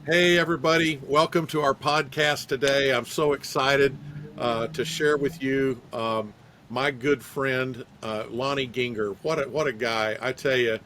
Hey, everybody. Welcome to our podcast today. I'm so excited to share with you my good friend, Lonnie Gienger. What a guy. I tell you,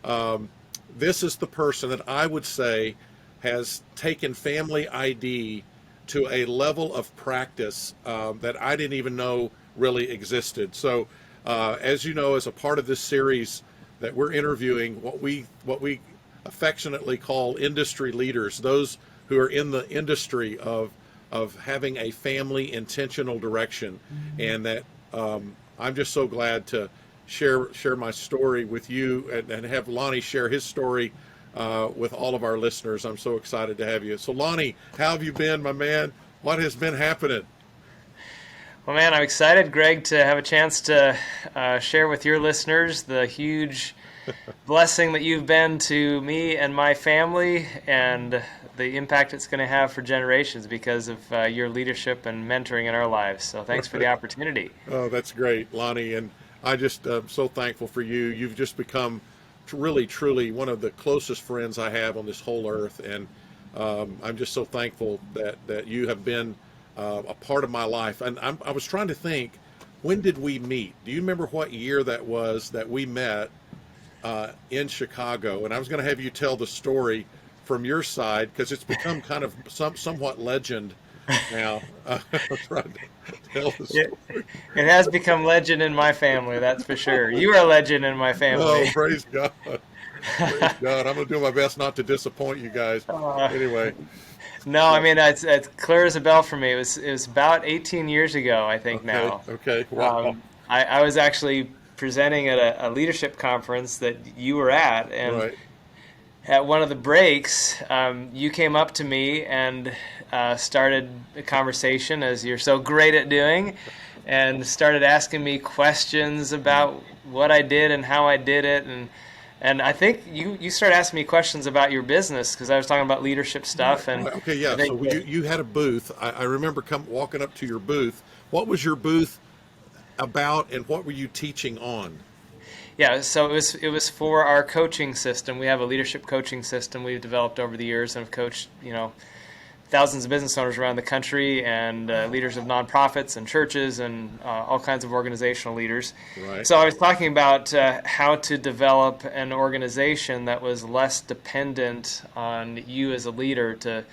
um, this is the person that I would say has taken family ID to a level of practice that I didn't even know really existed. So, as you know, as a part of this series that we're interviewing, what we affectionately call industry leaders, those who are in the industry of having a family intentional direction, and that I'm just so glad to share my story with you and have Lonnie share his story with all of our listeners. I'm so excited to have you. So, Lonnie, how have you been, my man? What has been happening? Well, man, I'm excited, Greg, to have a chance to share with your listeners the huge blessing that you've been to me and my family and the impact it's going to have for generations because of your leadership and mentoring in our lives. So thanks for the opportunity. Oh, that's great, Lonnie. And I just so thankful for you. You've just become really, truly one of the closest friends I have on this whole earth. And I'm just so thankful that you have been a part of my life. And I was trying to think, when did we meet? Do you remember what year that was that we met in Chicago? And I was going to have you tell the story from your side because it's become kind of somewhat legend now. I'm trying to tell the It, story. it has become legend in my family, that's for sure. You are a legend in my family. Oh, praise God. Praise God. I'm going to do my best not to disappoint you guys. Uh, Anyway, no, I mean, it's clear as a bell for me. It was about 18 years ago, I think okay, now. okay. Wow. I was actually presenting at a leadership conference that you were at, and Right, at one of the breaks, you came up to me and started a conversation, as you're so great at doing, and started asking me questions about what I did and how I did it, and I think you started asking me questions about your business because I was talking about leadership right, stuff, and right. Okay, I yeah. think So you had a booth. I remember walking up to your booth. What was your booth about and what were you teaching on? yeah, so it was for our coaching system. We have a leadership coaching system we've developed over the years and have coached, thousands of business owners around the country and leaders of nonprofits and churches and all kinds of organizational leaders. Right, So I was talking about how to develop an organization that was less dependent on you as a leader to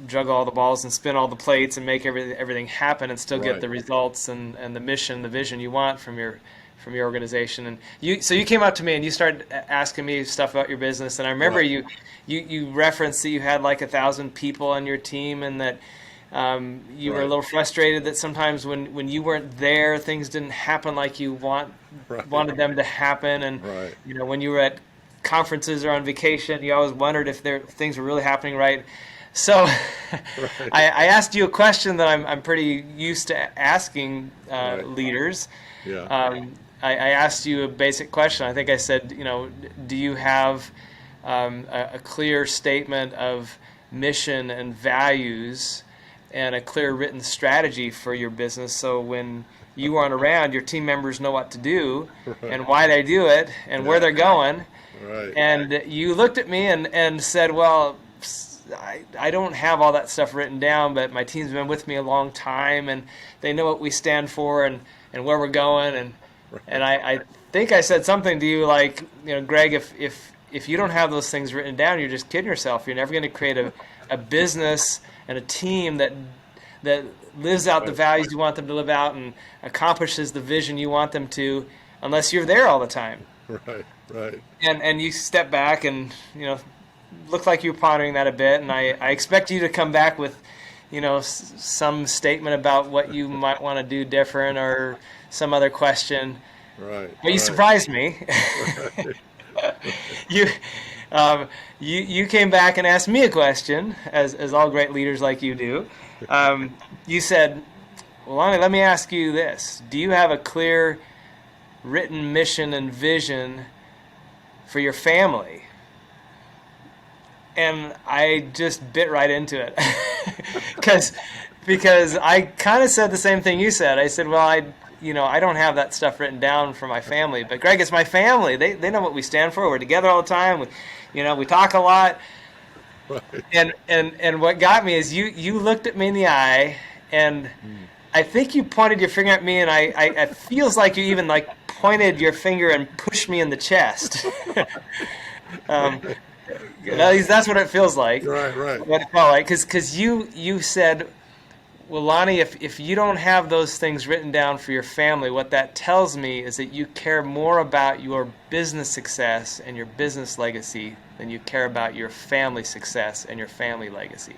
juggle all the balls and spin all the plates and make everything happen and still get right, the results and the mission, the vision you want from your organization. And you came up to me and you started asking me stuff about your business. And I remember right, you referenced that you had like 1,000 people on your team and that you were a right, little frustrated that sometimes when you weren't there, things didn't happen like you right, wanted them to happen. And right, when you were at conferences or on vacation, you always wondered if things were really happening right. So right. I asked you a question that I'm pretty used to asking Right. leaders. Yeah. I asked you a basic question. I think I said, do you have a clear statement of mission and values and a clear written strategy for your business so when you aren't around, your team members know what to do Right. and why they do it and where Yeah. they're going. Right. And you looked at me and said, well, I don't have all that stuff written down, but my team's been with me a long time and they know what we stand for and where we're going. And I think I said something to you like, Greg, if you don't have those things written down, you're just kidding yourself. You're never going to create a business and a team that lives out the Right. values you want them to live out and accomplishes the vision you want them to unless you're there all the time. Right. Right. And you step back and looked like you were pondering that a bit, and I expect you to come back with some statement about what you might want to do different or some other question. Right. But you Right. surprised me. Right. you, you came back and asked me a question, as all great leaders like you do. You said, well, Lonnie, let me ask you this. Do you have a clear written mission and vision for your family? And I just bit right into it because I kind of said the same thing you said. I said, well, I don't have that stuff written down for my family, but Greg, it's my family. They know what we stand for. We're together all the time. We talk a lot. Right. And what got me is you looked at me in the eye, and Mm. I think you pointed your finger at me, and I it feels like you even like pointed your finger and pushed me in the chest. um, Right. at least that's what it feels like. Right. Right. What it felt like, because you said, well, Lonnie, if you don't have those things written down for your family, what that tells me is that you care more about your business success and your business legacy than you care about your family success and your family legacy.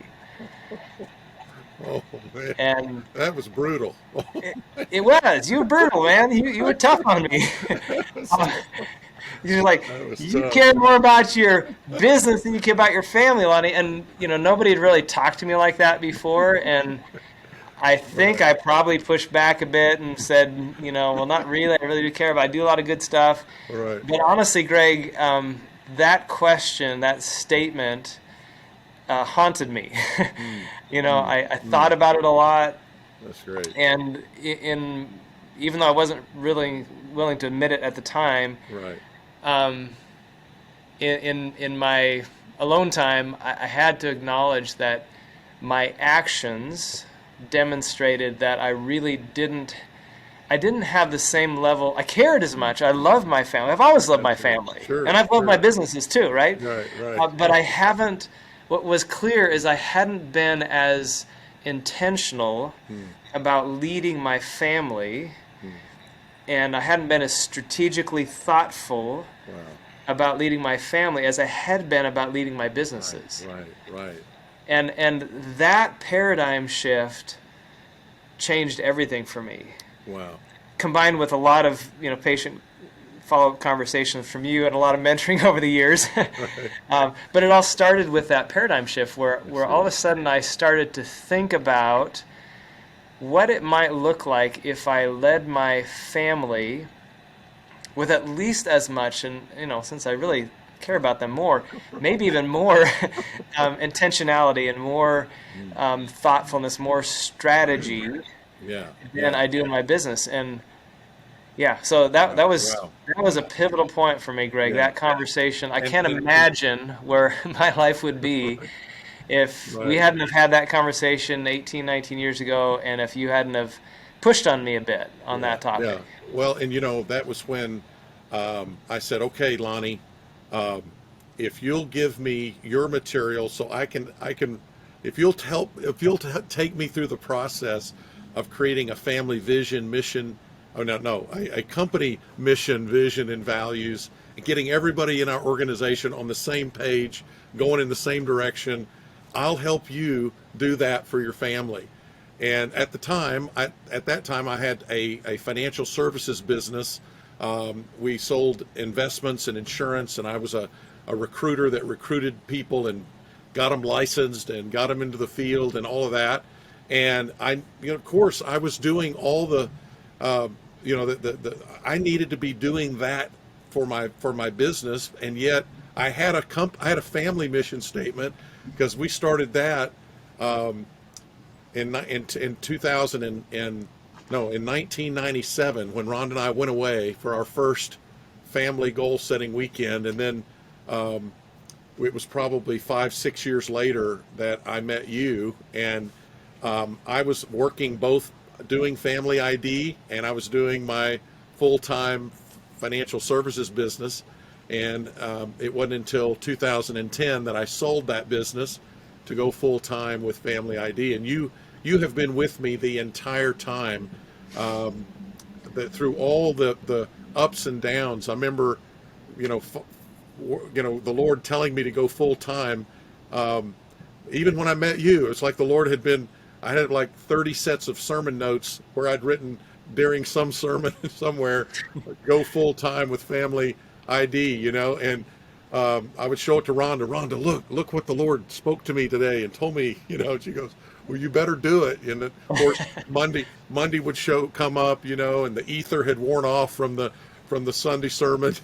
Oh man, And that was brutal. it, it was. You were brutal, man. You were tough on me. That was Uh, tough. You're like, That was you tough. care more about your business than you care about your family, Lonnie. And, nobody had really talked to me like that before. And I think Right. I probably pushed back a bit and said, well, not really. I really do care, but I do a lot of good stuff. Right. But honestly, Greg, that question, that statement, haunted me. Mm. Mm. I thought Mm. about it a lot, That's great. and even though I wasn't really willing to admit it at the time, Right. um, in my alone time, I had to acknowledge that my actions demonstrated that I didn't have the same level. I cared as much. I loved my family. I've always loved my That's right. family, Sure. and I've loved my Sure. businesses too, right? Right. Right. But I haven't. What was clear is I hadn't been as intentional Mm. about leading my family, Mm. and I hadn't been as strategically thoughtful Wow. about leading my family as I had been about leading my Right. businesses. Right. Right. And that paradigm shift changed everything for me. Wow. Combined with a lot of patient follow-up conversations from you and a lot of mentoring over the years. Right. But it all started with that paradigm shift where all of a Absolutely. sudden I started to think about what it might look like if I led my family with at least as much, and since I really care about them more, maybe even more intentionality and more Mm. thoughtfulness, more strategy Yeah. than Yeah. I do in my business. And yeah, so that Wow. that was Wow. that was a pivotal point for me, Greg. Yeah. That conversation. I And can't imagine where my life would be right. if we Right. hadn't have had that conversation 18, 19 years ago, and if you hadn't have pushed on me a bit on Yeah. that topic. Yeah. Well, and that was when I said, "Okay, Lonnie, um, if you'll give me your material, so I can, if you'll take me through the process of creating a family vision, mission, oh no, no, a company mission, vision, and values, and getting everybody in our organization on the same page, going in the same direction, I'll help you do that for your family." And at that time, I had a financial services business. We sold investments and insurance, and I was a recruiter that recruited people and got them licensed and got them into the field and all of that. And of course, I was doing all the, uh, I needed to be doing that for my business, and yet I had a family mission statement because we started that. Um, in 2000 and no in 1997 when Ron and I went away for our first family goal setting weekend, and then um, it was probably 5 6 years later that I met you, and I was working both doing family ID and I was doing my full-time financial services business, and it wasn't until 2010 that I sold that business to go full time with Family ID. And you have been with me the entire time, um, through all the ups and downs. I remember, you know, f- the Lord telling me to go full time. Um, Even when I met you, it's like the Lord had been. I had like 30 sets of sermon notes where I'd written during some sermon somewhere, go full time with Family ID, and I would show it to Rhonda. Rhonda, look what the Lord spoke to me today and told me, she goes, well, you better do it. And of course, Monday would come up, and the ether had worn off from the Sunday sermon.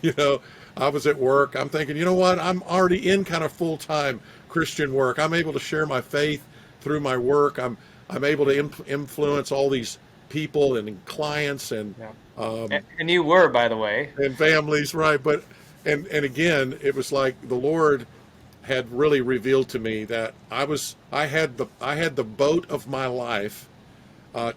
I was at work. I'm thinking, you know what? I'm already in kind of full time Christian work. I'm able to share my faith through my work. I'm able to influence all these people and clients Yeah. um, And you were, by the way. and families, right? But and again, it was like the Lord had really revealed to me that I had the boat of my life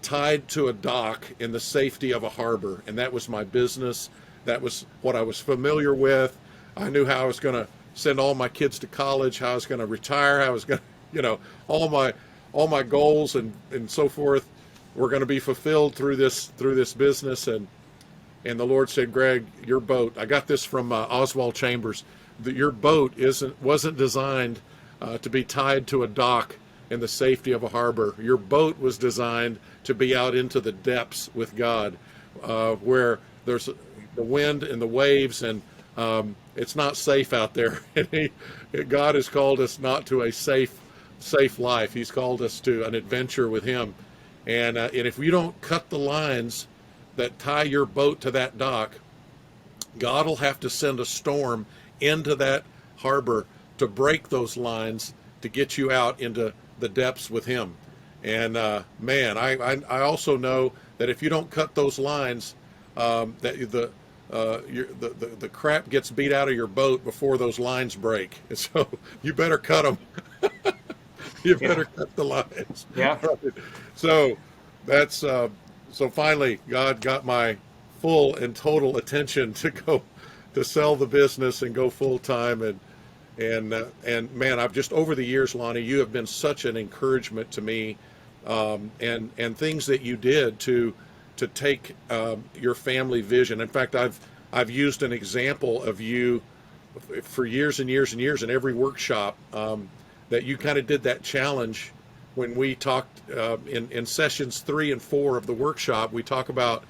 tied to a dock in the safety of a harbor, and that was my business. That was what I was familiar with. I knew how I was going to send all my kids to college, how I was going to retire, how I was going to, all my goals and so forth were going to be fulfilled through this business. And the Lord said, Greg, your boat. I got this from Oswald Chambers. Your boat wasn't designed to be tied to a dock in the safety of a harbor. Your boat was designed to be out into the depths with God, where there's the wind and the waves, and it's not safe out there. God has called us not to a safe life. He's called us to an adventure with Him. And if you don't cut the lines that tie your boat to that dock, God will have to send a storm into that harbor to break those lines to get you out into the depths with Him. And man, I also know that if you don't cut those lines, that the crap gets beat out of your boat before those lines break. And so you better cut them. You better cut the lines. Yeah. So that's so finally God got my full and total attention to go to sell the business and go full time. And man, I've just, over the years, Lonnie, you have been such an encouragement to me, and things that you did to take your family vision. In fact, I've used an example of you for years and years and years in every workshop, that you kind of did that challenge when we talked in sessions 3 and 4 of the workshop. We talk about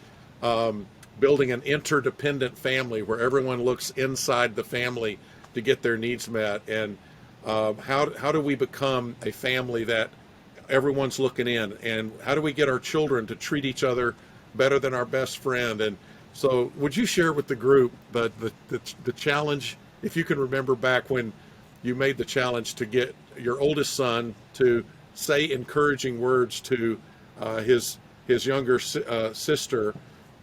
building an interdependent family where everyone looks inside the family to get their needs met. And how do we become a family that everyone's looking in? And how do we get our children to treat each other better than our best friend? And so would you share with the group the challenge, if you can remember back when you made the challenge to get your oldest son to say encouraging words to his younger sister,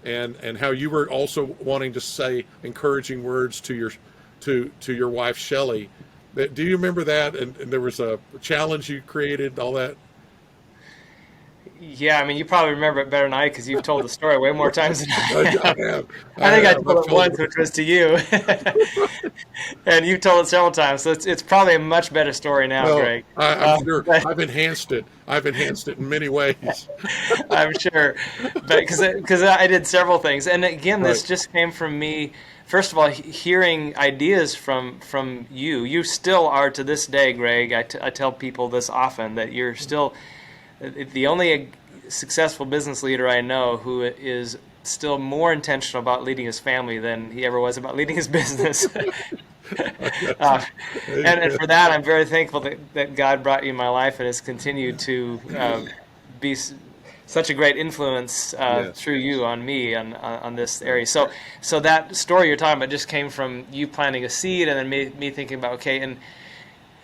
and how you were also wanting to say encouraging words to your wife Shelley. Do you remember that? And there was a challenge you created, all that. Yeah, I mean, you probably remember it better than I, because you've told the story way more times than I have. I have. I think I have. told it once, which was to you, and you've told it several times. So it's probably a much better story now, Well, Greg. I'm sure I've enhanced it. I've enhanced it in many ways. I'm sure, but because I did several things, and again, this Right. just came from me. First of all, hearing ideas from you. You still are, to this day, Greg. I tell people this often, that you're still the only successful business leader I know who is still more intentional about leading his family than he ever was about leading his business. And for that, I'm very thankful that God brought you in my life and has continued to be such a great influence Yes. through you on me on this area. So that story you're talking about just came from you planting a seed, and then me thinking about, okay, and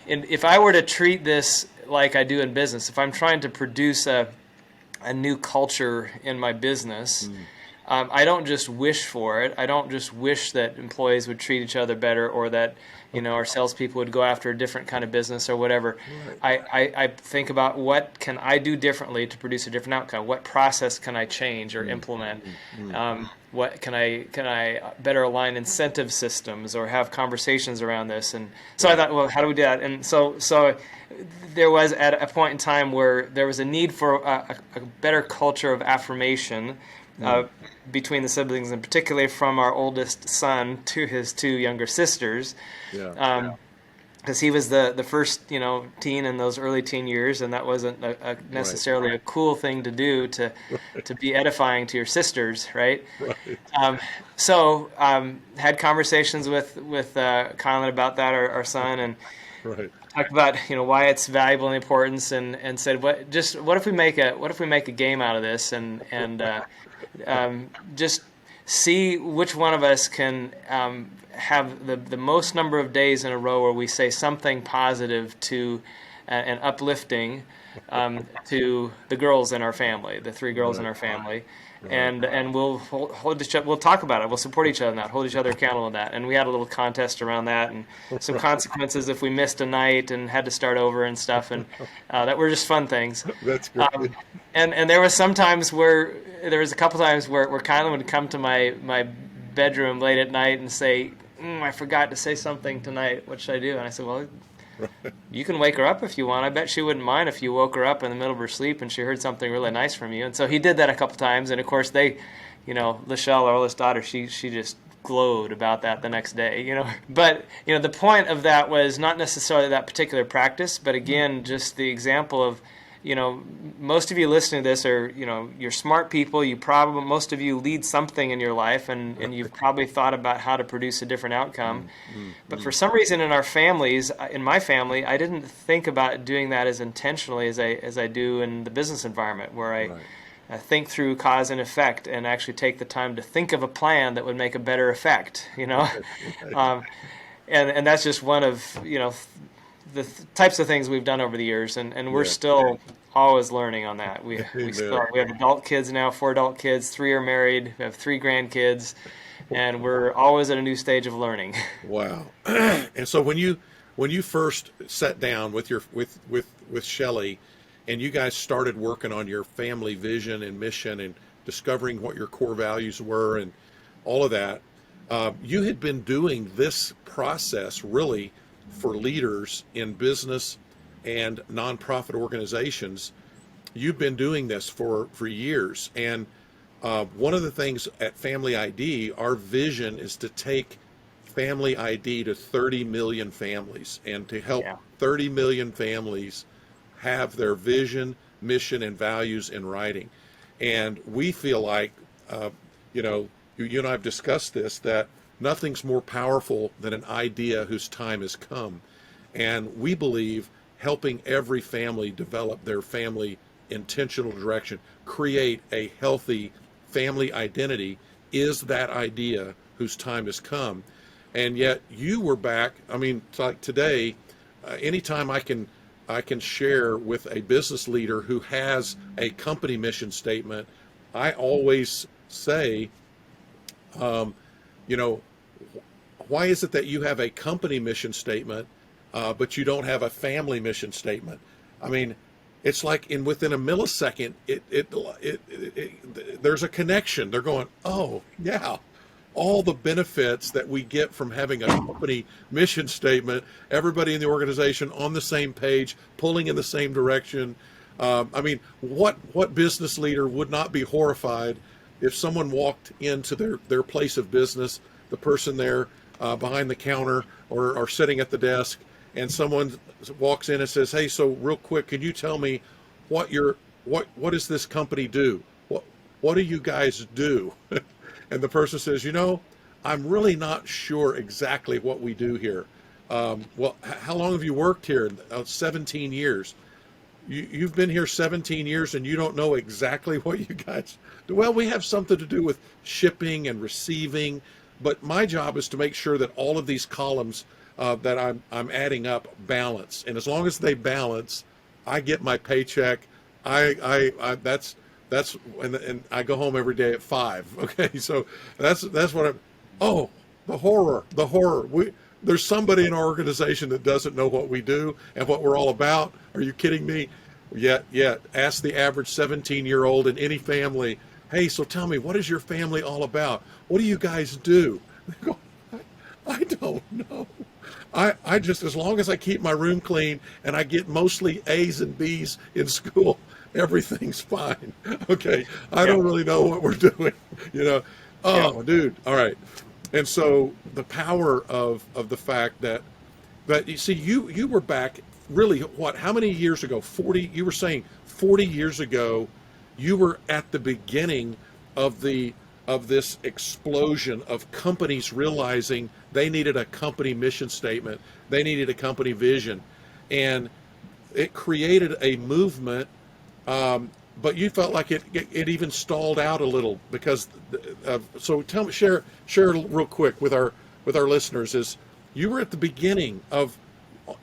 if I were to treat this like I do in business, if I'm trying to produce a new culture in my business, I don't just wish for it. I don't just wish that employees would treat each other better, or that our salespeople would go after a different kind of business or whatever. Right. I think about, what can I do differently to produce a different outcome? What process can I change or implement? What can I better align incentive systems or have conversations around this? And so I thought, well, how do we do that? And so there was at a point in time where there was a need for a better culture of affirmation between the siblings, and particularly from our oldest son to his 2 younger sisters. Yeah. Because he was the first, teen in those early teen years, and that wasn't necessarily a cool thing to do, to be edifying to your sisters, right? Right. So had conversations with Colin about that, our son, and Right. talked about why it's valuable and importance, and said, what if we make a game out of this, and just see which one of us can have the most number of days in a row where we say something positive to and uplifting to the girls in our family, the 3 girls in our family. Right. and we'll hold each other, we'll talk about it. We'll support each other in that, hold each other accountable in that. And we had a little contest around that, and some consequences if we missed a night and had to start over and stuff, and that were just fun things. That's great. And there was sometimes where there was a couple times where Kylan would come to my bedroom late at night and say, I forgot to say something tonight. What should I do? And I said, well, you can wake her up if you want. I bet she wouldn't mind if you woke her up in the middle of her sleep and she heard something really nice from you. And so he did that a couple times. And of course, Lachelle, our oldest daughter, she just glowed about that the next day. But the point of that was not necessarily that particular practice, but again, just the example of, most of you listening to this are, you're smart people. Most of you lead something in your life, and you've probably thought about how to produce a different outcome. But for some reason in my family, I didn't think about doing that as intentionally as I do in the business environment, where I think through cause and effect and actually take the time to think of a plan that would make a better effect, and that's just one of, the types of things we've done over the years, and we're still always learning on that. We have adult kids now, 4 adult kids, 3 are married, we have 3 grandkids, and we're always at a new stage of learning. Wow. And so when you first sat down with Shelley, and you guys started working on your family vision and mission and discovering what your core values were and all of that, you had been doing this process really for leaders in business and nonprofit organizations. You've been doing this for years. And one of the things at Family ID, our vision is to take Family ID to 30 million families and to help 30 million families have their vision, mission, and values in writing. And we feel like, you and I have discussed this, that nothing's more powerful than an idea whose time has come. And we believe helping every family develop their family intentional direction, create a healthy family identity, is that idea whose time has come. And yet you were back. I mean, like today, anytime I can share with a business leader who has a company mission statement, I always say, why is it that you have a company mission statement, but you don't have a family mission statement? I mean, it's like within a millisecond, there's a connection. They're going, oh yeah, all the benefits that we get from having a company mission statement, everybody in the organization on the same page, pulling in the same direction. I mean, what business leader would not be horrified if someone walked into their place of business, the person there behind the counter or sitting at the desk, and someone walks in and says, hey, so real quick, can you tell me what does this company do? What do you guys do? And the person says, I'm really not sure exactly what we do here. Well, how long have you worked here? 17 years. You've been here 17 years and you don't know exactly what you guys do. Well, we have something to do with shipping and receiving, but my job is to make sure that all of these columns that I'm adding up balance. And as long as they balance, I get my paycheck. That's and I go home every day at 5. Okay, so that's what I'm. Oh, the horror. There's somebody in our organization that doesn't know what we do and what we're all about. Are you kidding me? Yet, ask the average 17-year-old in any family, hey, so tell me, what is your family all about? What do you guys do? They go, I don't know. I just, as long as I keep my room clean and I get mostly A's and B's in school, everything's fine. Okay, I don't really know what we're doing. Oh, dude, all right. And so the power of the fact that you see, you were back really, how many years ago? 40, you were saying 40 years ago, you were at the beginning of this explosion of companies realizing they needed a company mission statement, they needed a company vision, and it created a movement. But you felt like it even stalled out a little because. So tell me, share real quick with our listeners, is you were at the beginning of,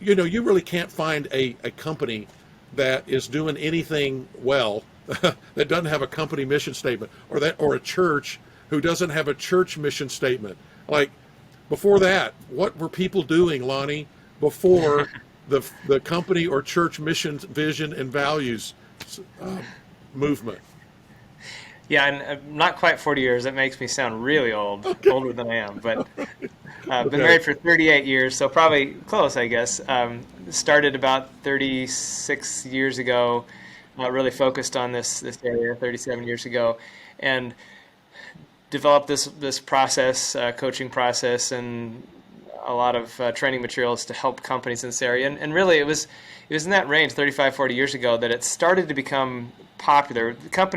you really can't find a company that is doing anything well that doesn't have a company mission statement, or a church who doesn't have a church mission statement. Like before that, what were people doing, Lonnie, before the company or church mission, vision, and values uh, movement? Yeah, and not quite 40 years. That makes me sound really old, older than I am. But been Okay. married for 38 years, so probably close, I guess. Started about 36 years ago, really focused on this area 37 years ago, and developed this process, coaching process, and a lot of training materials to help companies in this area. And really, it was in that range, 35, 40 years ago, that it started to become popular.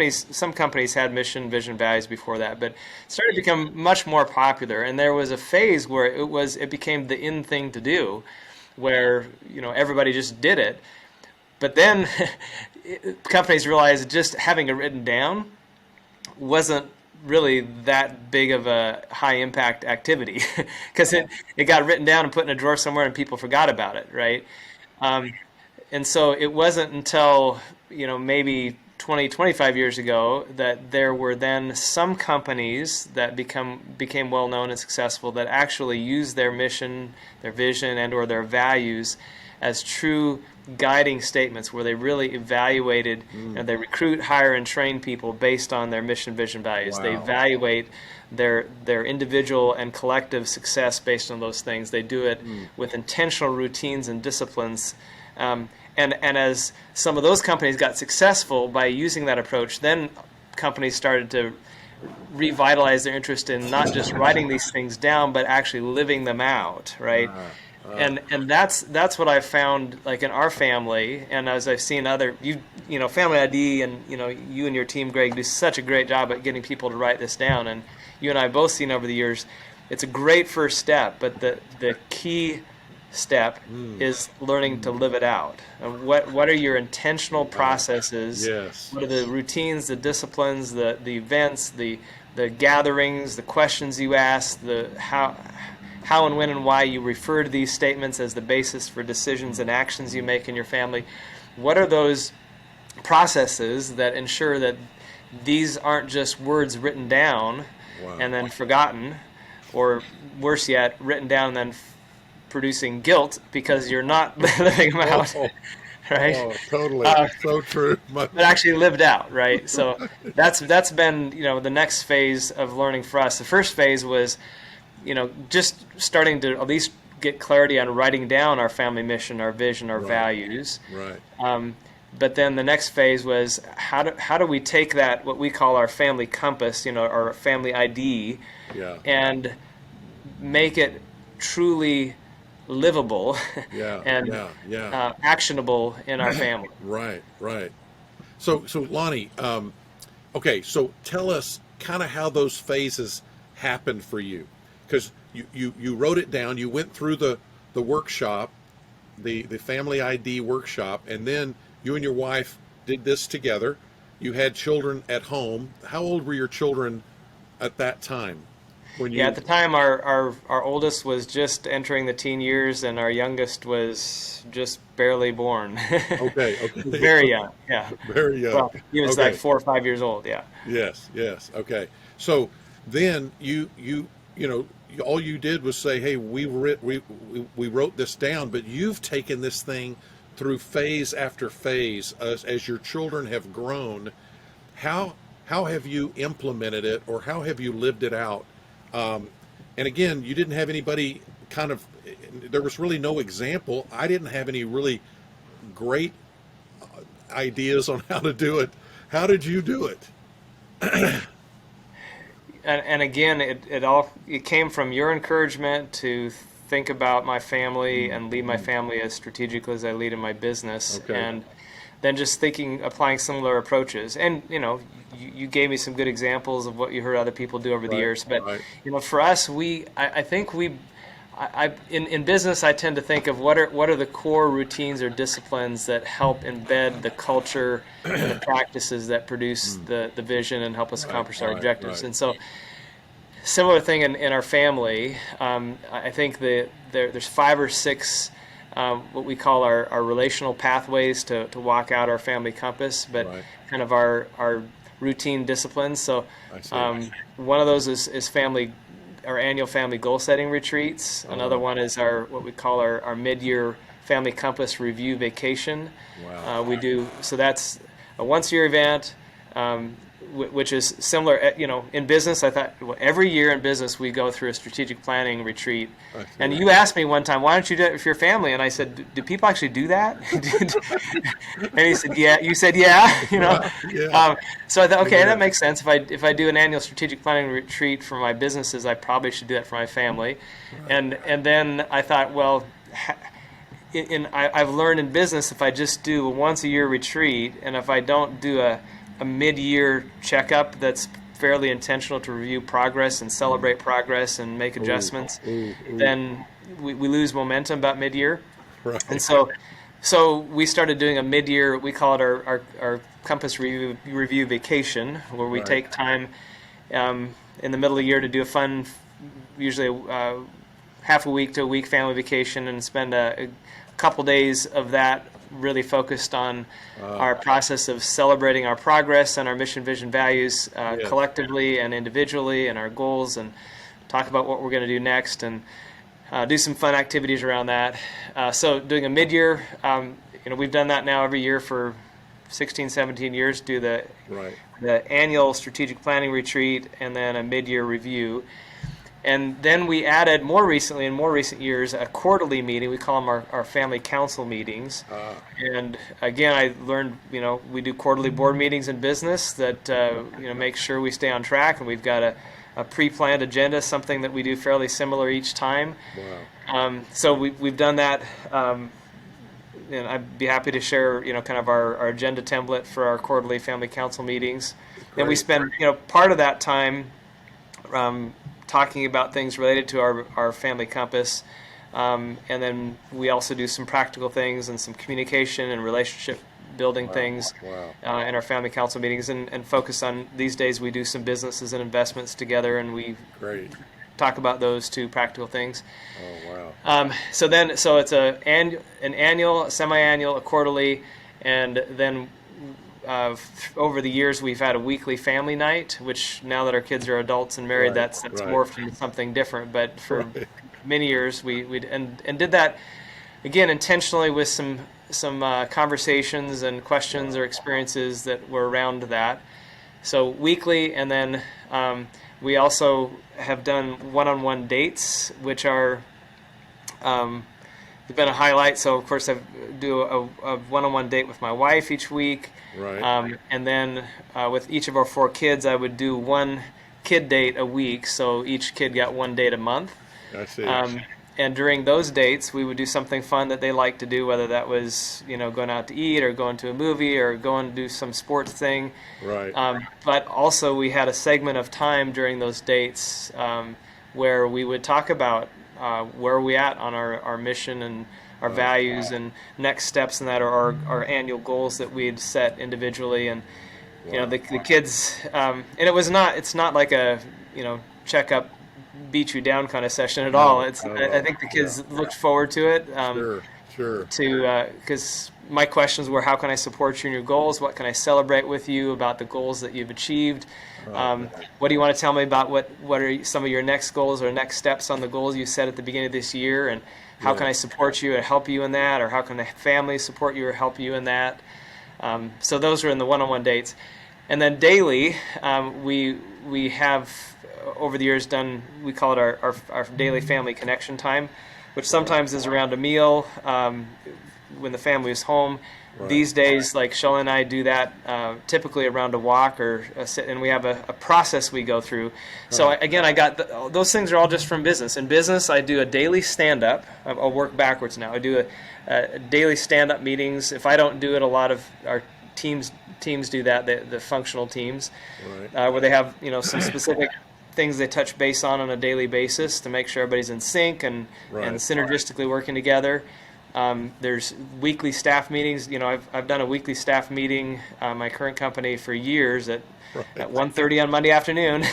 Some companies had mission, vision, values before that, but it started to become much more popular. And there was a phase where it became the in thing to do, where everybody just did it. But then companies realized just having it written down wasn't really that big of a high impact activity because it got written down and put in a drawer somewhere and people forgot about it, right? Um, and so it wasn't until maybe 20, 25 years ago that there were then some companies that became well known and successful that actually used their mission, their vision, and or their values as true guiding statements, where they really evaluated and they recruit, hire, and train people based on their mission, vision, values. They Wow. evaluate their individual and collective success based on those things. They do it with intentional routines and disciplines. And as some of those companies got successful by using that approach, then companies started to revitalize their interest in not just writing these things down, but actually living them out, right? And that's what I've found, like in our family, and as I've seen other Family ID, and you and your team, Greg, do such a great job at getting people to write this down, and you and I have both seen over the years, it's a great first step, but the key step is learning to live it out. And what are your intentional processes? Yes. What are the routines, the disciplines, the events, the gatherings, the questions you ask, the how and when and why you refer to these statements as the basis for decisions and actions you make in your family? What are those processes that ensure that these aren't just words written down Wow. and then forgotten, or worse yet, written down and then producing guilt because you're not living them out, Oh, right? oh, totally. So true. But actually lived out, right? So that's been the next phase of learning for us. The first phase was just starting to at least get clarity on writing down our family mission, our vision, our Right. values. Right. But then the next phase was how do we take that, what we call our family compass, our family ID, Yeah. and make it truly livable Yeah. and Yeah. actionable in our family. Right. Right. So Lonnie, okay. So tell us kind of how those phases happened for you, because you wrote it down. You went through the workshop, the family ID workshop, and then you and your wife did this together. You had children at home. How old were your children at that time? When you Yeah, at the time, our oldest was just entering the teen years, and our youngest was just barely born. Okay. Okay. Very young, yeah. Very young. Well, he was like Okay. 4 or 5 years old, yeah. Yes, yes. Okay. So then all you did was say, "Hey, we wrote this down," but you've taken this thing through phase after phase as your children have grown. How have you implemented it, or how have you lived it out? And again, you didn't have anybody there was really no example. I didn't have any really great ideas on how to do it. How did you do it? And again, it came from your encouragement to think about my family and lead my family as strategically as I lead in my business. Okay. And then just applying similar approaches. And you gave me some good examples of what you heard other people do over the Right, years. But right. for us, I think in business, I tend to think of what are the core routines or disciplines that help embed the culture and the practices that produce the vision and help us accomplish our right, objectives. right. And so, similar thing in our family. I think there's 5 or 6 what we call our relational pathways to walk out our family compass, but Right. kind of our routine disciplines. So I see. one of those is our annual family goal setting retreats. Another one is what we call our mid-year family compass review vacation. Wow. We do, so that's a once-a-year event, which is similar. In business, I thought, well, every year in business we go through a strategic planning retreat. I see. And you asked me one time, why don't you do it with your family? And I said, do people actually do that? And he said, yeah. You said, yeah. Yeah. So I thought, okay, Yeah. that makes sense. If I do an annual strategic planning retreat for my businesses, I probably should do that for my family. And then I thought, well, I've learned in business, if I just do a once a year retreat, and if I don't do a mid-year checkup that's fairly intentional to review progress and celebrate progress and make adjustments, then we lose momentum about mid-year. Right. And so we started doing a mid-year, we call it our Compass Review Vacation, where we Right. take time in the middle of the year to do a fun, usually half a week to a week family vacation, and spend a couple days of that really focused on our process of celebrating our progress and our mission, vision, values Yes. collectively and individually, and our goals, and talk about what we're going to do next, and do some fun activities around that. So doing a mid-year, we've done that now every year for 16, 17 years, do Right. the annual strategic planning retreat and then a mid-year review. And then we added more recently, in more recent years, a quarterly meeting. We call them our family council meetings. And again, I learned, we do quarterly board meetings in business that, make sure we stay on track. And we've got a pre-planned agenda, something that we do fairly similar each time. Wow. So we've done that. And I'd be happy to share, kind of our agenda template for our quarterly family council meetings. And we Great. spend, part of that time talking about things related to our family compass. And then we also do some practical things and some communication and relationship building things Wow. in our family council meetings, and focus on, these days we do some businesses and investments together, and we Great. talk about those two practical things. Oh, wow. So it's an annual, a semi-annual, a quarterly, and then over the years we've had a weekly family night, which now that our kids are adults and married, Right, that's right. morphed into something different. But for Right. many years we did that again intentionally with some conversations and questions or experiences that were around that. So weekly, and then we also have done one-on-one dates, which are have been a highlight. So of course I do a one-on-one date with my wife each week. Right. And then with each of our 4 kids, I would do one kid date a week, so each kid got one date a month. I see. And during those dates, we would do something fun that they like to do, whether that was going out to eat or going to a movie or going to do some sports thing. Right. But also we had a segment of time during those dates where we would talk about where are we at on our mission and our values and next steps in that, or our annual goals that we'd set individually. And the kids, and it's not like a check up, beat you down kind of session at all. I think the kids looked forward to it. Sure. Because my questions were, how can I support you in your goals? What can I celebrate with you about the goals that you've achieved? What do you want to tell me about what are some of your next goals or next steps on the goals you set at the beginning of this year? And how can I support you and help you in that? Or how can the family support you or help you in that? So those are in the one-on-one dates. And then daily, we have over the years done, we call it our daily family connection time, which sometimes is around a meal when the family is home. Right. These days, like Shelley and I do that typically around a walk or and we have a process we go through. So again, I got those things are all just from business. In business, I do a daily stand-up. I'll work backwards now. I do a daily stand-up meetings. If I don't do it, a lot of our teams do that, the functional teams, Right. where they have some specific things they touch base on a daily basis to make sure everybody's in sync and Right. synergistically working together. There's weekly staff meetings. I've done a weekly staff meeting, my current company, for years at Right. 1:30 on Monday afternoon,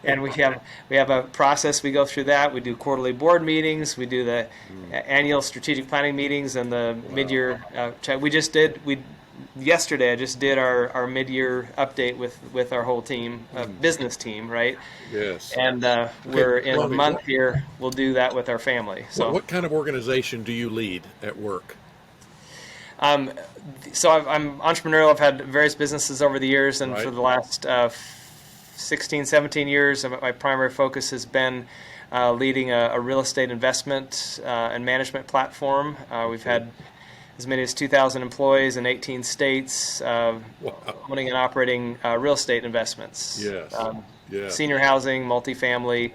and we have a process. We go through that. We do quarterly board meetings. We do the annual strategic planning meetings and the mid-year check. Yesterday I just did our mid-year update with our whole team, business team, right? Yes. And Okay, we're in a Lonnie, month here. We'll do that with our family. So. what kind of organization do you lead at work? Um, I'm entrepreneurial. I've had various businesses over the years, and Right. for the last 16, 17 years, my primary focus has been leading a real estate investment and management platform. We've had as many as 2,000 employees in 18 states, Wow. owning and operating real estate investments. Yes. Yes. Senior housing, multifamily,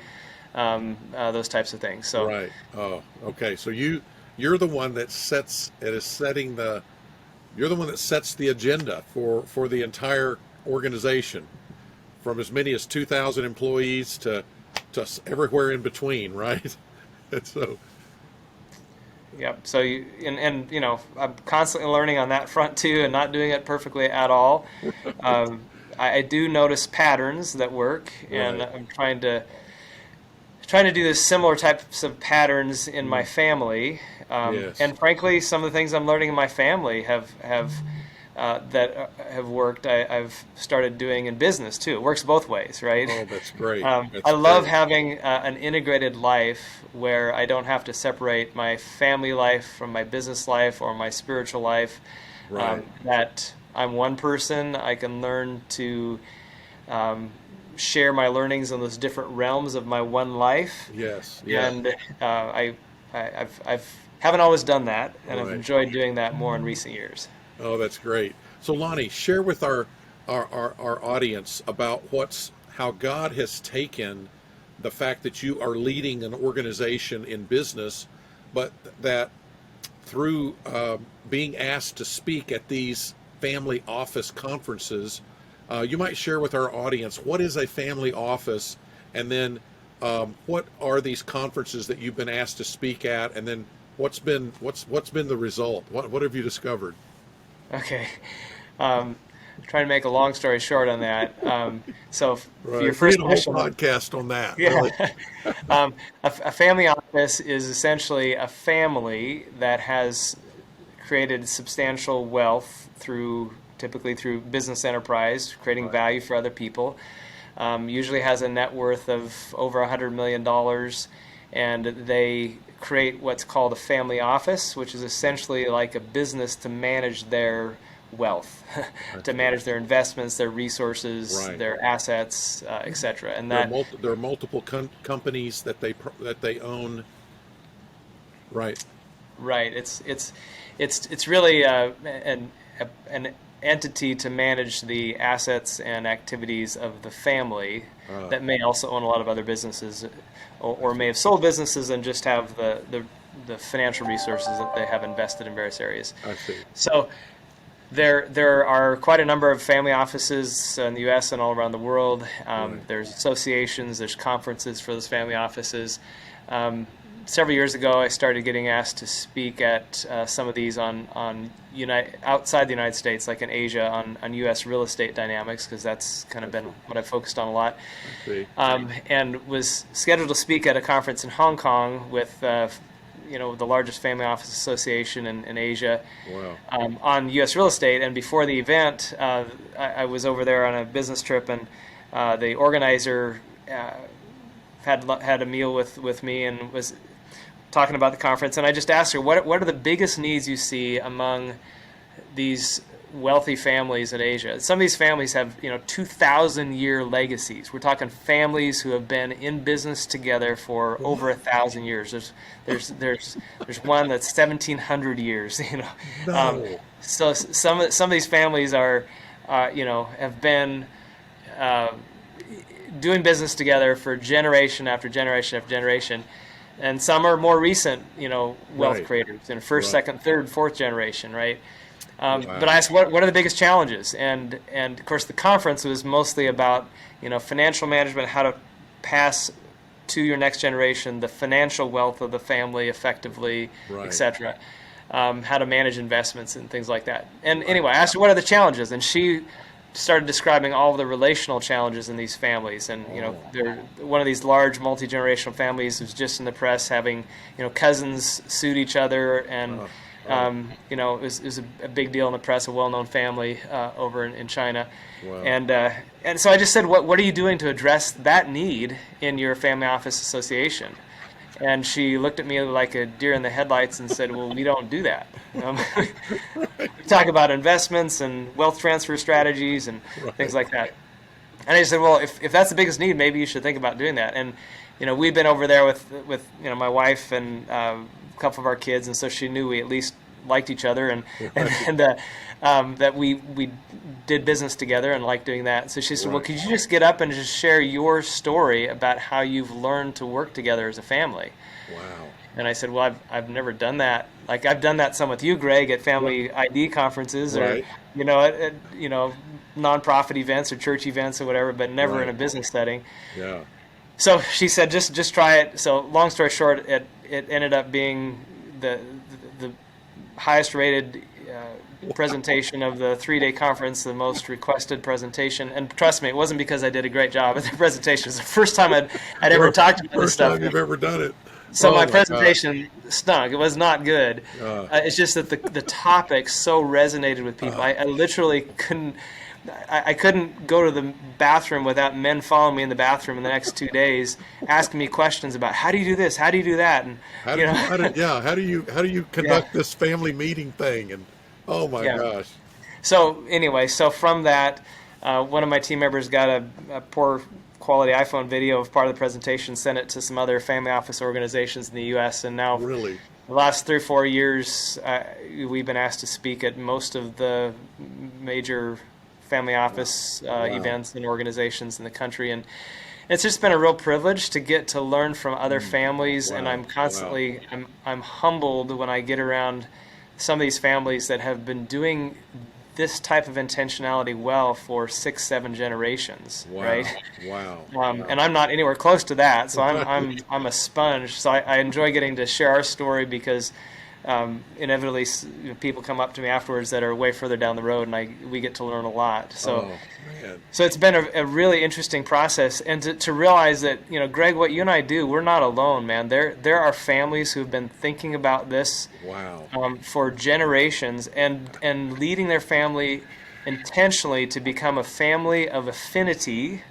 those types of things. So. Right. Oh, okay. So you're the one that you're the one that sets the agenda for the entire organization, from as many as 2,000 employees to everywhere in between, right? And so, Yep. So I'm constantly learning on that front too, and not doing it perfectly at all. I do notice patterns that work, and Right. I'm trying to do this similar types of patterns in my family. Yes. And frankly, some of the things I'm learning in my family have worked. I've started doing in business too. It works both ways, right? Oh, that's great. I love having an integrated life where I don't have to separate my family life from my business life or my spiritual life. Right. That I'm one person. I can learn to share my learnings in those different realms of my one life. Yes. Yeah. And I've haven't always done that, and I've Right. enjoyed doing that more in recent years. Oh, that's great. So, Lonnie, share with our audience about how God has taken the fact that you are leading an organization in business, but that through being asked to speak at these family office conferences, you might share with our audience what is a family office, and then what are these conferences that you've been asked to speak at, and then what's been the result? What have you discovered? Okay. Trying to make a long story short on that. So for Right. your We first need a whole question, podcast on that. yeah, Really. a family office is essentially a family that has created substantial wealth typically through business enterprise, creating value for other people. Usually has a net worth of over $100 million, and they create what's called a family office, which is essentially like a business to manage their wealth, to manage their investments, their resources, Right. their assets, etc. And There are, that there are multiple companies that they own. Right. right, it's really an entity to manage the assets and activities of the family that may also own a lot of other businesses, or may have sold businesses and just have the financial resources that they have invested in various areas. I see. So there are quite a number of family offices in the U.S. and all around the world. Right. There's associations, there's conferences for those family offices. Several years ago, I started getting asked to speak at some of these outside the United States, like in Asia, on U.S. real estate dynamics, because that's kind of been what I've focused on a lot. I see. And was scheduled to speak at a conference in Hong Kong with the largest family office association in Asia, Wow. on U.S. real estate. And before the event, I was over there on a business trip, and the organizer had a meal with me and was talking about the conference. And I just asked her, what are the biggest needs you see among these wealthy families in Asia? Some of these families have 2,000-year legacies. We're talking families who have been in business together for over 1,000 years. There's one that's 1,700 years. No. So some of these families are have been doing business together for generation after generation after generation. And some are more recent, wealth Right. creators in first, Right. second, third, fourth generation, right? Wow. But I asked, what are the biggest challenges? And of course, the conference was mostly about financial management, how to pass to your next generation the financial wealth of the family effectively, Right. etc. how to manage investments and things like that. And anyway, I asked her what are the challenges, and she started describing all of the relational challenges in these families. And they're one of these large multi-generational families was just in the press having cousins sued each other, and it was a big deal in the press, a well-known family over in China. Wow. And so I just said, what are you doing to address that need in your family office association? And she looked at me like a deer in the headlights and said, well, we don't do that. We talk about investments and wealth transfer strategies and things like that. And I just said, well, if that's the biggest need, maybe you should think about doing that. And we've been over there with my wife and a couple of our kids, and so she knew we at least liked each other, and that we did business together and liked doing that. So she said, well, could you just get up and just share your story about how you've learned to work together as a family? Wow. And I said, well, I've never done that. Like, I've done that some with you, Greg, at family ID conferences or, at nonprofit events or church events or whatever, but never in a business setting. Yeah. So she said, just try it. So long story short, it ended up being the highest rated presentation of the 3-day conference, the most requested presentation. And trust me, it wasn't because I did a great job at the presentation. It was the first time I'd ever talked about this stuff. First time you've ever done it. So my presentation stunk. It was not good. It's just that the topic so resonated with people. I literally couldn't. I couldn't go to the bathroom without men following me in the bathroom in the next 2 days, asking me questions about how do you do this, how do you do that, and how do you conduct this family meeting thing, and oh my gosh. So anyway, from that, one of my team members got a poor quality iPhone video of part of the presentation, sent it to some other family office organizations in the U.S., and now really the last 3 or 4 years, we've been asked to speak at most of the major family office events and organizations in the country, and it's just been a real privilege to get to learn from other families. And I'm constantly I'm humbled when I get around some of these families that have been doing this type of intentionality well for 6-7 generations. Right? And I'm not anywhere close to that, so I'm a sponge. So I enjoy getting to share our story because inevitably people come up to me afterwards that are way further down the road, and we get to learn a lot. So it's been a really interesting process, and to realize that Greg, what you and I do, we're not alone, man. There are families who've been thinking about this for generations and leading their family intentionally to become a family of affinity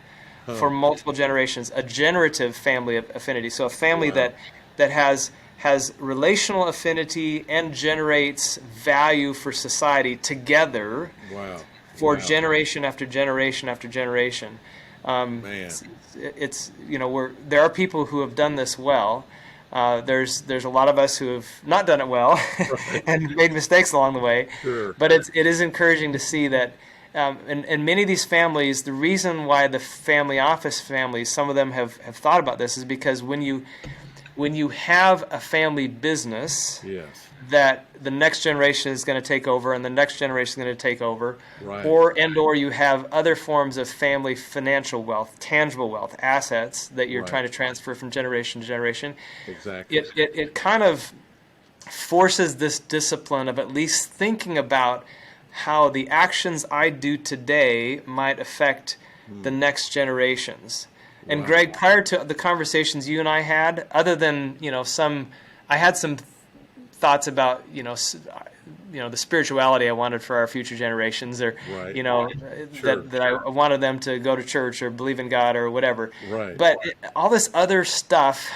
for multiple generations, a generative family of affinity. So a family that has relational affinity and generates value for society together for generation after generation after generation. It's there are people who have done this well. There's a lot of us who have not done it well and made mistakes along the way. Sure. But it is encouraging to see that in many of these families, the reason why the family office families, some of them have thought about this, is because when you have a family business that the next generation is going to take over and the next generation is going to take over, or you have other forms of family financial wealth, tangible wealth, assets that you're trying to transfer from generation to generation, it kind of forces this discipline of at least thinking about how the actions I do today might affect the next generations. And Greg, prior to the conversations you and I had, other than I had some thoughts about the spirituality I wanted for our future generations, or that I wanted them to go to church or believe in God or whatever. But all this other stuff,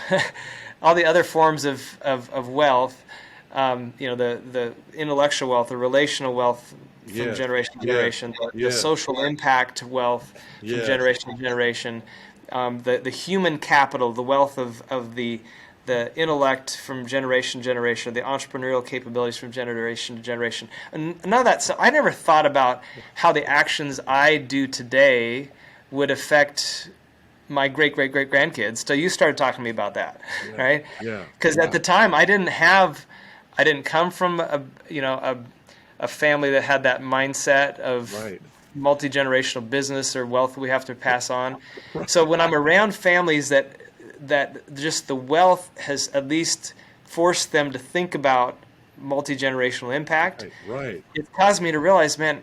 all the other forms of wealth, the intellectual wealth, the relational wealth from generation to generation, the social impact wealth from generation to generation. The human capital, the wealth of the intellect from generation to generation, the entrepreneurial capabilities from generation to generation. And none of that. So I never thought about how the actions I do today would affect my great-great-great-grandkids till you started talking to me about that, right? Because at the time I didn't come from a family that had that mindset of multi-generational business or wealth we have to pass on. So when I'm around families that just the wealth has at least forced them to think about multi-generational impact. Right, right. It caused me to realize, man,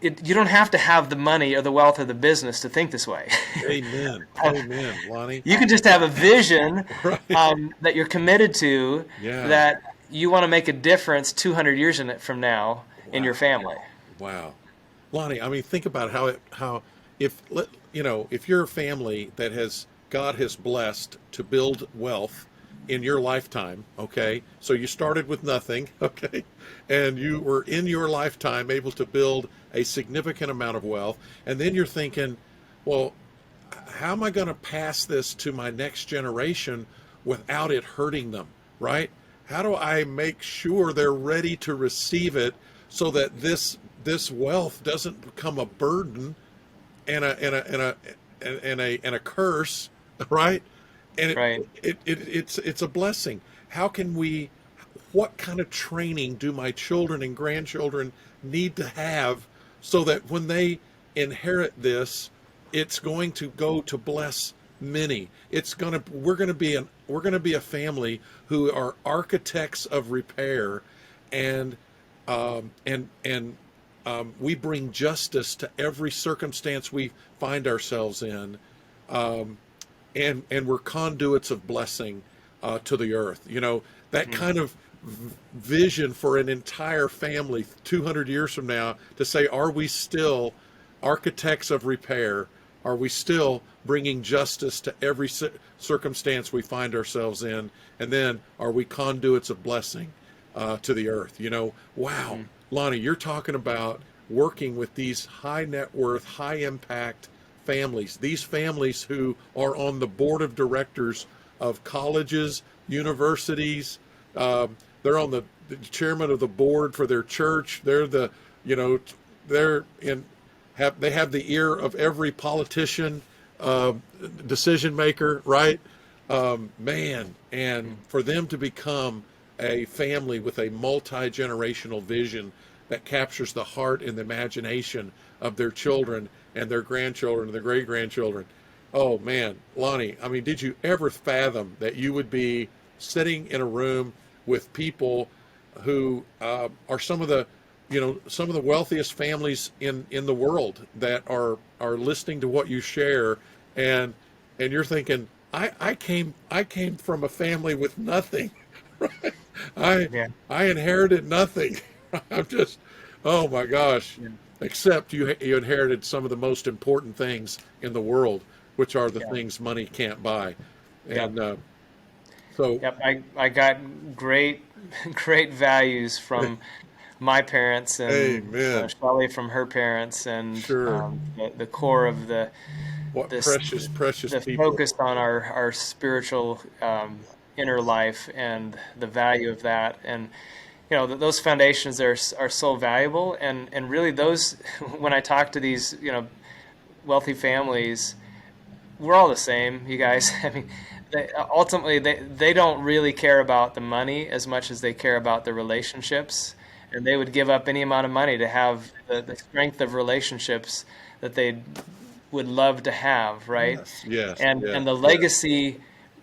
you don't have to have the money or the wealth or the business to think this way. Amen. Amen, Lonnie. You can just have a vision Right. that you're committed to, Yeah. that you want to make a difference 200 years from now in your Wow. family. Wow. Lonnie, I mean, think about how if if you're a family that God has blessed to build wealth in your lifetime, okay? So you started with nothing, okay? And you were in your lifetime able to build a significant amount of wealth, and then you're thinking, well, how am I going to pass this to my next generation without it hurting them, right? How do I make sure they're ready to receive it so that this wealth doesn't become a burden and a curse, right? And Right. it's a blessing. How can we? What kind of training do my children and grandchildren need to have so that when they inherit this, it's going to go to bless many. We're gonna be a family who are architects of repair, and we bring justice to every circumstance we find ourselves in, um, and we're conduits of blessing to the earth. That kind of vision for an entire family 200 years from now, to say, are we still architects of repair? Are we still bringing justice to every circumstance we find ourselves in? And then are we conduits of blessing to the earth? Wow. Lonnie, you're talking about working with these high net worth, high impact families, these families who are on the board of directors of colleges, universities. They're on the chairman of the board for their church. They're in, they have the ear of every politician, uh, decision maker, right? Man, and for them to become a family with a multi-generational vision that captures the heart and the imagination of their children and their grandchildren and their great-grandchildren. Oh man, Lonnie, I mean, did you ever fathom that you would be sitting in a room with people who are some of the wealthiest families in the world, that are listening to what you share, and you're thinking, I came from a family with nothing. Right? I Yeah. I inherited nothing. I'm just, oh my gosh. Yeah. Except you inherited some of the most important things in the world, which are the Yeah. things money can't buy. Yep. And so, Yep. I got great great values from my parents, and amen. Shelley from her parents, and Sure. the core of What this precious, precious the people. focus on our spiritual inner life and the value of that. And those foundations are so valuable. And really, those when I talk to these wealthy families, we're all the same, you guys. I mean, ultimately they don't really care about the money as much as they care about the relationships, and they would give up any amount of money to have the strength of relationships that they would love to have, right? Yes, yes, And yes, the yes. legacy,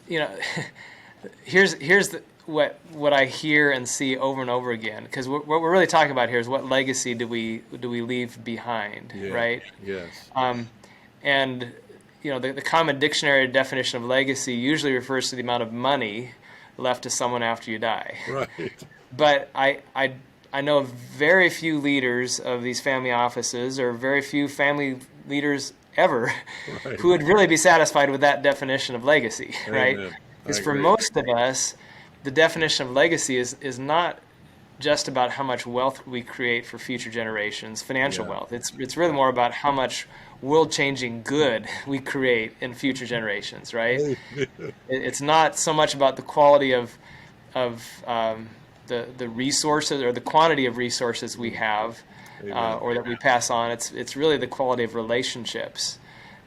you know, what I hear and see over and over again, because what we're really talking about here is what legacy do we leave behind, Yeah, right? yes. And the common dictionary definition of legacy usually refers to the amount of money left to someone after you die. Right. But I know of very few leaders of these family offices, or very few family leaders ever, Right. who would really be satisfied with that definition of legacy, right? Amen. I Because for agree. most of us, the definition of legacy is not just about how much wealth we create for future generations, financial Yeah. wealth. It's really more about how much world-changing good we create in future generations, right? It's not so much about the quality of the resources or the quantity of resources we have, Amen. or that we pass on. It's really the quality of relationships.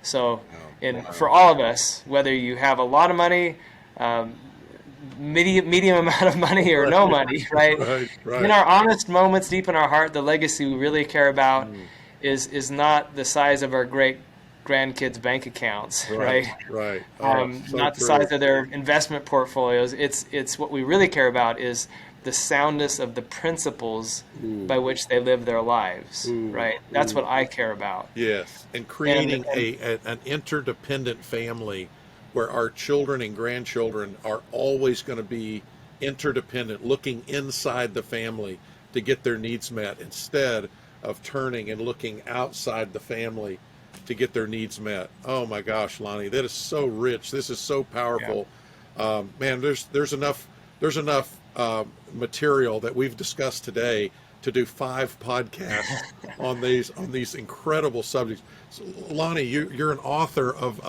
So, Wow. for all of us, whether you have a lot of money, medium amount of money, or no Right. money, right? Right. In Right. our honest moments, deep in our heart, the legacy we really care about Mm. is not the size of our great grandkids' bank accounts, Right. right? Right. Oh, so Not the size true. of their investment portfolios. It's what we really care about is the soundness of the principles Ooh. by which they live their lives, Ooh. right? That's what Ooh. I care about. Yes, and And creating an interdependent family where our children and grandchildren are always going to be interdependent, looking inside the family to get their needs met instead of turning and looking outside the family to get their needs met. Oh my gosh, Lonnie, that is so rich. This is so yeah, powerful. Man, there's enough material that we've discussed today to do 5 podcasts on these incredible subjects. So, Lonnie, you're an author of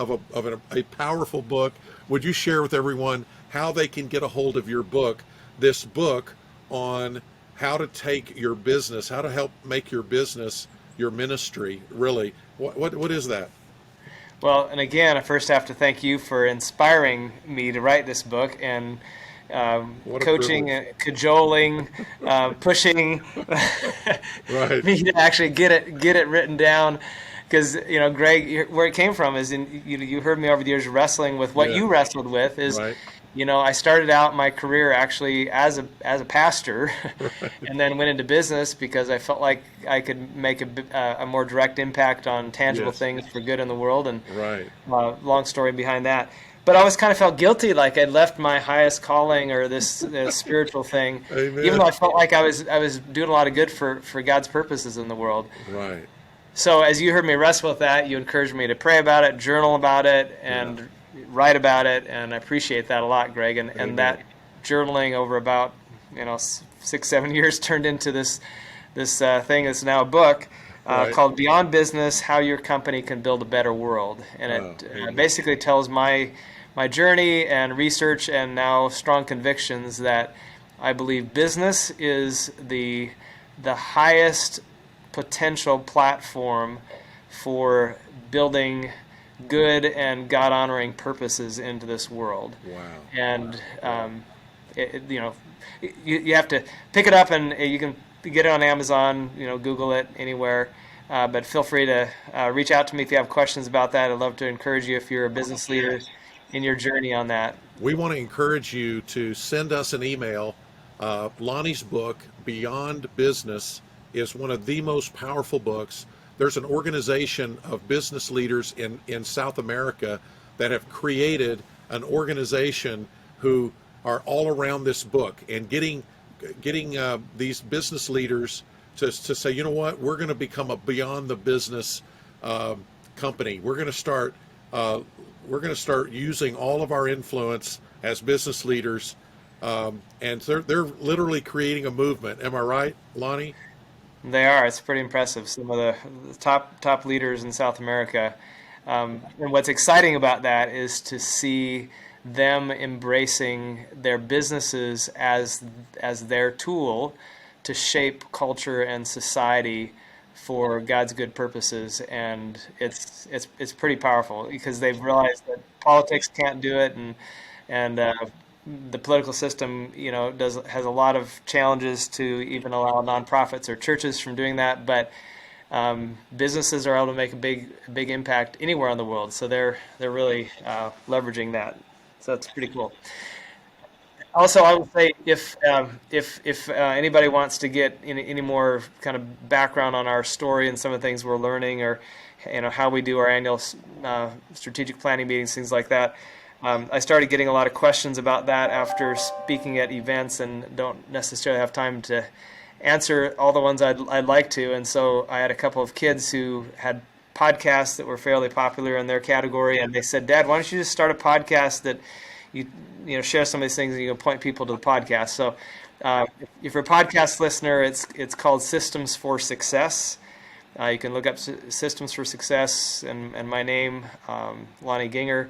a powerful book. Would you share with everyone how they can get a hold of your book, this book on how to take your business, how to help make your business your ministry, really? What is that? well, and again, I first have to thank you for inspiring me to write this book and What a coaching, privilege. cajoling, pushing Right, me to actually get it written down. Because Greg, where it came from is you heard me over the years wrestling with what yeah, you wrestled with is. right, I started out my career actually as a pastor, right, and then went into business because I felt like I could make a more direct impact on tangible yes, things for good in the world. And right, long story behind that. But I always kind of felt guilty, like I'd left my highest calling or this spiritual thing, even amen, though I felt like I was doing a lot of good for God's purposes in the world. right, So as you heard me wrestle with that, you encouraged me to pray about it, journal about it, yeah, and write about it, and I appreciate that a lot, Greg. And amen, that journaling over about 6-7 years turned into this thing that's now a book right, called Beyond Business: How Your Company Can Build a Better World, and oh, it amen, basically tells my journey and research and now strong convictions that I believe business is the highest potential platform for building good and God honoring purposes into this world. wow, And it, it- you know, you have to pick it up, and you can get it on Amazon. Google it anywhere. But feel free to reach out to me if you have questions about that. I'd love to encourage you if you're a business leader in your journey on that. we want to encourage you to send us an email. Lonnie's book, Beyond Business, is one of the most powerful books. There's an organization of business leaders in South America that have created an organization who are all around this book and getting these business leaders to say, you know what, we're going to become a beyond the business company. Uh, we're going to start using all of our influence as business leaders, and they're literally creating a movement. Am I right, Lonnie? They are. It's pretty impressive. Some of the top leaders in South America. And what's exciting about that is to see them embracing their businesses as their tool to shape culture and society for God's good purposes. And it's pretty powerful because they've realized that politics can't do it, and the political system, has a lot of challenges to even allow nonprofits or churches from doing that. But businesses are able to make a big impact anywhere in the world. So they're really leveraging that. So that's pretty cool. Also, I would say if anybody wants to get any more kind of background on our story and some of the things we're learning, or how we do our annual strategic planning meetings, things like that. I started getting a lot of questions about that after speaking at events, and don't necessarily have time to answer all the ones I'd like to. And so I had a couple of kids who had podcasts that were fairly popular in their category, and they said, "Dad, why don't you just start a podcast that you share some of these things, and you can point people to the podcast." So if you're a podcast listener, it's called Systems for Success. You can look up Systems for Success and my name, Lonnie Gienger.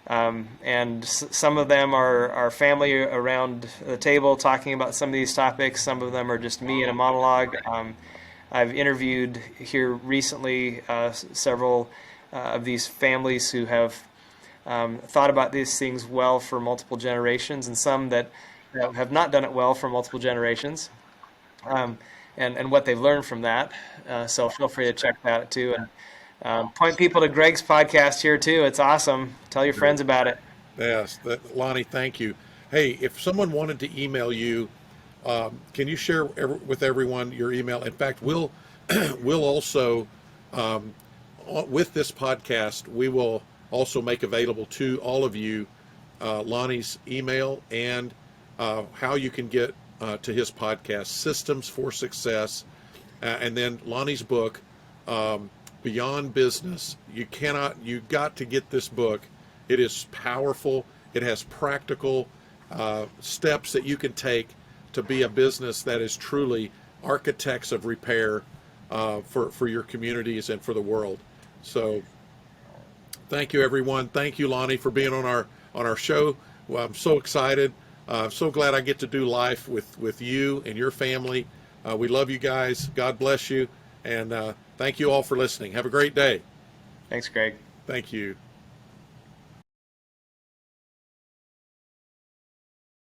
And some of them are family around the table talking about some of these topics. Some of them are just me in a monologue. I've interviewed here recently several of these families who have thought about these things well for multiple generations, and some that have not done it well for multiple generations, um, and what they've learned from that. So feel free to check that too. Point people to Greg's podcast here too. It's awesome. Tell your friends about it. Yes, Lonnie, thank you. Hey, if someone wanted to email you, can you share with everyone your email? In fact, we'll we'll also with this podcast, we will also make available to all of you Lonnie's email and how you can get to his podcast, Systems for Success, and then Lonnie's book, Beyond Business. You got to get this book. It is powerful. It has practical steps that you can take to be a business that is truly architects of repair for your communities and for the world. So thank you, everyone. Thank you, Lonnie, for being on our show. Well, I'm so excited. I'm so glad I get to do life with you and your family. We love you guys. God bless you. And thank you all for listening. Have a great day. Thanks, Greg. Thank you.